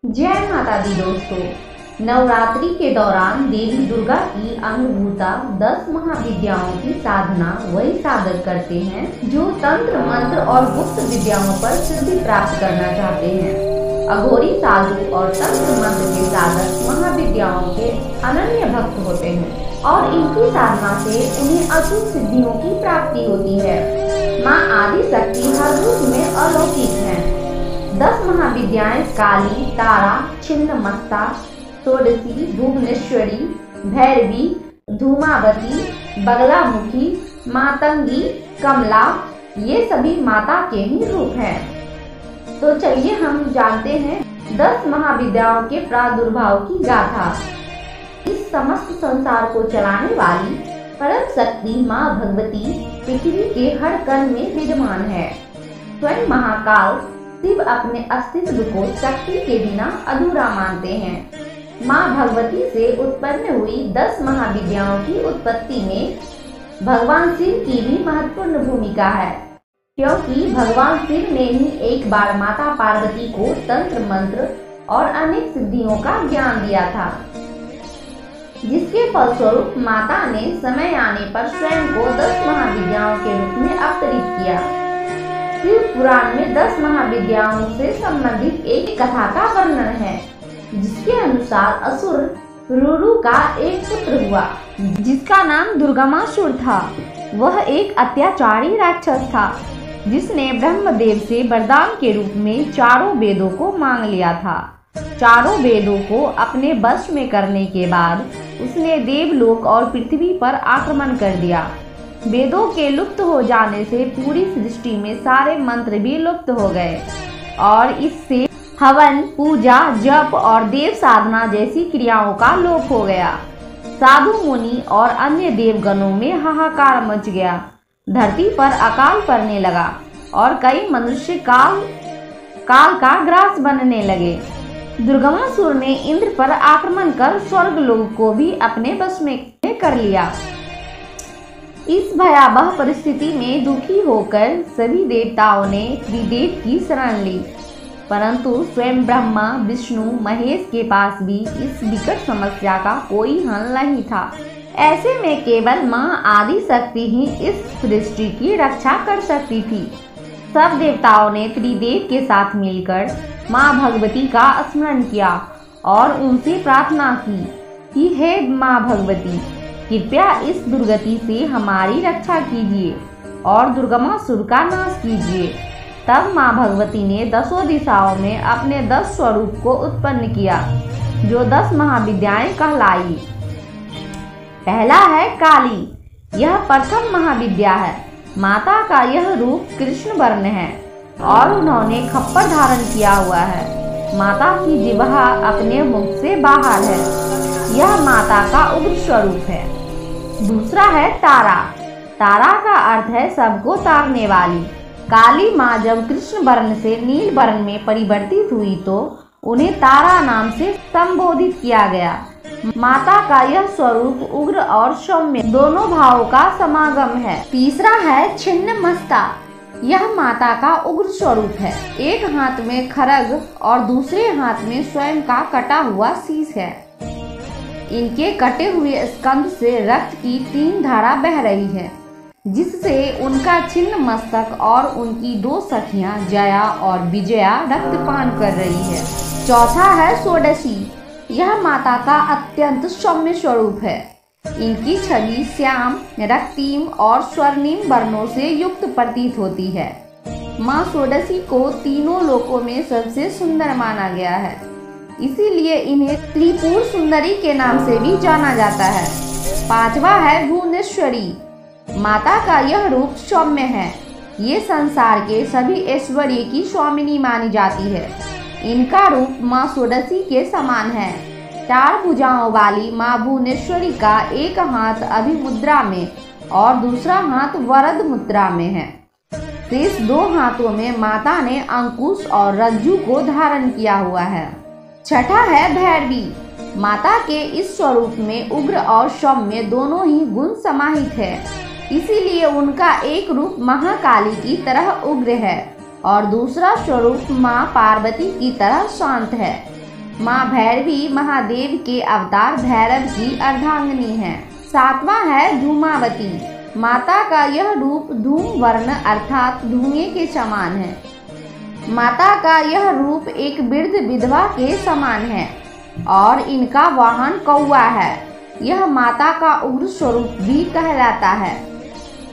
जय माता दी दोस्तों। नवरात्रि के दौरान देवी दुर्गा की अंगभूता 10 महाविद्याओं की साधना वही साधक करते हैं जो तंत्र मंत्र और गुप्त विद्याओं पर सिद्धि प्राप्त करना चाहते हैं। अघोरी साधु और तंत्र मंत्र के साधक महाविद्याओं के अनन्य भक्त होते हैं और इनकी साधना से उन्हें अचूक सिद्धियों की प्राप्ति होती है। माँ आदि शक्ति हर रूप में अलौकिक है। 10 महाविद्याएं काली, तारा, छिन्नमस्ता, षोडशी, भुवनेश्वरी, भैरवी, धूमावती, बगलामुखी, मातंगी, कमला, ये सभी माता के ही रूप हैं। तो चलिए हम जानते हैं 10 महाविद्याओं के प्रादुर्भाव की गाथा। इस समस्त संसार को चलाने वाली परम शक्ति माँ भगवती पृथ्वी के हर कण में विद्यमान है। स्वयं महाकाल शिव अपने अस्तित्व को शक्ति के बिना अधूरा मानते हैं। माँ भगवती से उत्पन्न हुई 10 महाविद्याओं की उत्पत्ति में भगवान शिव की भी महत्वपूर्ण भूमिका है, क्योंकि भगवान शिव ने ही एक बार माता पार्वती को तंत्र मंत्र और अनेक सिद्धियों का ज्ञान दिया था, जिसके फलस्वरूप माता ने समय आने पर स्वयं को 10 महाविद्याओं के रूप में अवतरित किया। शिव पुराण में 10 महाविद्याओं से संबंधित एक कथा का वर्णन है, जिसके अनुसार असुर रुरु का एक पुत्र हुआ, जिसका नाम दुर्गमासुर था। वह एक अत्याचारी राक्षस था, जिसने ब्रह्मदेव से वरदान के रूप में चारों वेदों को मांग लिया था। चारों वेदों को अपने वश में करने के बाद उसने देवलोक और पृथ्वी पर आक्रमण कर दिया। वेदों के लुप्त हो जाने से पूरी सृष्टि में सारे मंत्र भी लुप्त हो गए और इससे हवन, पूजा, जप और देव साधना जैसी क्रियाओं का लोप हो गया। साधु मुनि और अन्य देवगणों में हाहाकार मच गया। धरती पर अकाल पड़ने लगा और कई मनुष्य काल का ग्रास बनने लगे। दुर्गमासुर ने इंद्र पर आक्रमण कर स्वर्गलोक को भी अपने वश में कर लिया। इस भयावह परिस्थिति में दुखी होकर सभी देवताओं ने त्रिदेव की शरण ली, परंतु स्वयं ब्रह्मा, विष्णु, महेश के पास भी इस विकट समस्या का कोई हल नहीं था। ऐसे में केवल माँ आदि शक्ति ही इस सृष्टि की रक्षा कर सकती थी। सब देवताओं ने त्रिदेव के साथ मिलकर माँ भगवती का स्मरण किया और उनसे प्रार्थना की कि हे माँ भगवती, कृपया इस दुर्गति से हमारी रक्षा कीजिए और दुर्गमासुर का नाश कीजिए। तब माँ भगवती ने 10 दिशाओं में अपने 10 स्वरूप को उत्पन्न किया, जो 10 महाविद्याएं कहलाई। पहला है काली। यह प्रथम महाविद्या है। माता का यह रूप कृष्ण वर्ण है और उन्होंने खप्पर धारण किया हुआ है। माता की जिह्वा अपने मुख से बाहर है। यह माता का उग्र स्वरूप है। दूसरा है तारा। तारा का अर्थ है सबको तारने वाली। काली माँ जब कृष्ण वर्ण से नील वर्ण में परिवर्तित हुई तो उन्हें तारा नाम से संबोधित किया गया। माता का यह स्वरूप उग्र और सौम्य दोनों भावों का समागम है। तीसरा है छिन्नमस्ता। यह माता का उग्र स्वरूप है। एक हाथ में खड्ग और दूसरे हाथ में स्वयं का कटा हुआ शीश है। इनके कटे हुए स्कंद से रक्त की 3 धारा बह रही है, जिससे उनका छिन्न मस्तक और उनकी 2 सखियां जया और विजया रक्तपान कर रही है। चौथा है षोडशी। यह माता का अत्यंत सौम्य स्वरूप है। इनकी छवि श्याम, रक्तीम और स्वर्णिम वर्णों से युक्त प्रतीत होती है। माँ षोडशी को तीनों लोकों में सबसे सुंदर माना गया है, इसीलिए इन्हें त्रिपुर सुंदरी के नाम से भी जाना जाता है। पांचवा है भुवनेश्वरी। माता का यह रूप सौम्य है। ये संसार के सभी ऐश्वर्य की स्वामिनी मानी जाती है। इनका रूप माँ षोडशी के समान है। 4 भुजाओं वाली माँ भुवनेश्वरी का एक हाथ अभिमुद्रा में और दूसरा हाथ वरद मुद्रा में है। शेष 2 हाथों में माता ने अंकुश और रज्जु को धारण किया हुआ है। छठा है भैरवी। माता के इस स्वरूप में उग्र और सौम्य दोनों ही गुण समाहित है, इसीलिए उनका एक रूप महाकाली की तरह उग्र है और दूसरा स्वरूप माँ पार्वती की तरह शांत है। माँ भैरवी महादेव के अवतार भैरव की अर्धांगिनी है। 7वां है धूमावती। माता का यह रूप धूम वर्ण अर्थात धुएं के समान है। माता का यह रूप एक वृद्ध विधवा के समान है और इनका वाहन कौवा है। यह माता का उग्र स्वरूप भी कहलाता है।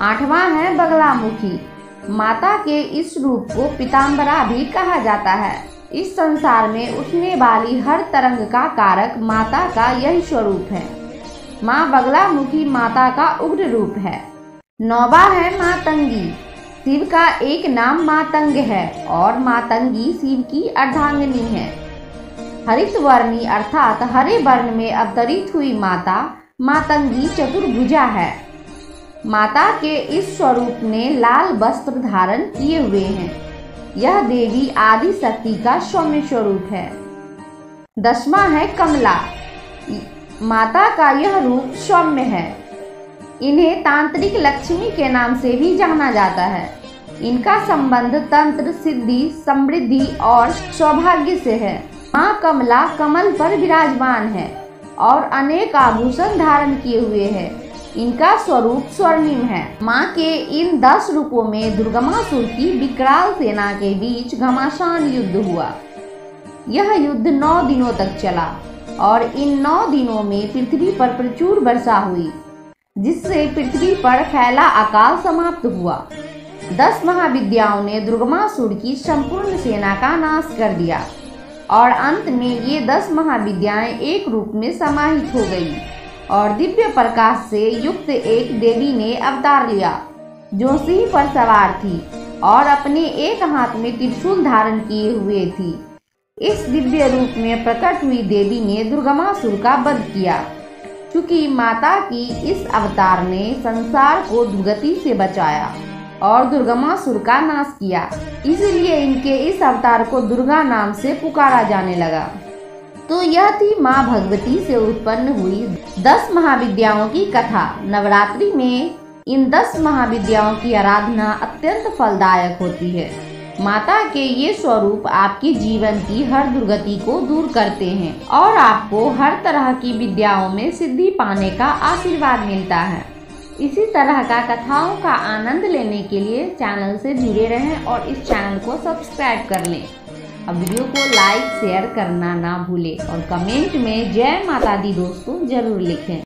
8वां है बगलामुखी। माता के इस रूप को पीताम्बरा भी कहा जाता है। इस संसार में उठने वाली हर तरंग का कारक माता का यही स्वरूप है। माँ बगलामुखी माता का उग्र रूप है। 9वां है मातंगी। शिव का एक नाम मातंग है और मातंगी शिव की अर्धांगिनी है। हरित वर्णी अर्थात हरे वर्ण में अवतरित हुई माता मातंगी चतुर्भुजा है। माता के इस स्वरूप ने लाल वस्त्र धारण किए हुए हैं। यह देवी आदि शक्ति का सौम्य स्वरूप है। 10वां है कमला। माता का यह रूप सौम्य है। इन्हें तांत्रिक लक्ष्मी के नाम से भी जाना जाता है। इनका संबंध तंत्र, सिद्धि, समृद्धि और सौभाग्य से है। माँ कमला कमल पर विराजमान है और अनेक आभूषण धारण किए हुए है। इनका स्वरूप स्वर्णिम है। माँ के इन 10 रूपों में दुर्गमासुर की विकराल सेना के बीच घमासान युद्ध हुआ। यह युद्ध 9 दिनों तक चला और इन 9 दिनों में पृथ्वी पर प्रचुर वर्षा हुई, जिससे पृथ्वी पर फैला अकाल समाप्त हुआ। 10 महाविद्याओं ने दुर्गमासुर की संपूर्ण सेना का नाश कर दिया और अंत में ये 10 महाविद्याएं एक रूप में समाहित हो गई और दिव्य प्रकाश से युक्त एक देवी ने अवतार लिया, जो सिंह पर सवार थी और अपने एक हाथ में त्रिशूल धारण किए हुए थी। इस दिव्य रूप में प्रकट हुई देवी ने दुर्गमासुर का वध किया। चूंकि माता की इस अवतार ने संसार को दुर्गति से बचाया और दुर्गमासुर का नाश किया, इसलिए इनके इस अवतार को दुर्गा नाम से पुकारा जाने लगा। तो यह थी माँ भगवती से उत्पन्न हुई 10 महाविद्याओं की कथा। नवरात्रि में इन 10 महाविद्याओं की आराधना अत्यंत फलदायक होती है। माता के ये स्वरूप आपके जीवन की हर दुर्गति को दूर करते हैं और आपको हर तरह की विद्याओं में सिद्धि पाने का आशीर्वाद मिलता है। इसी तरह का कथाओं का आनंद लेने के लिए चैनल से जुड़े रहें और इस चैनल को सब्सक्राइब कर लें। अब वीडियो को लाइक शेयर करना ना भूलें और कमेंट में जय माता दी दोस्तों जरूर लिखें।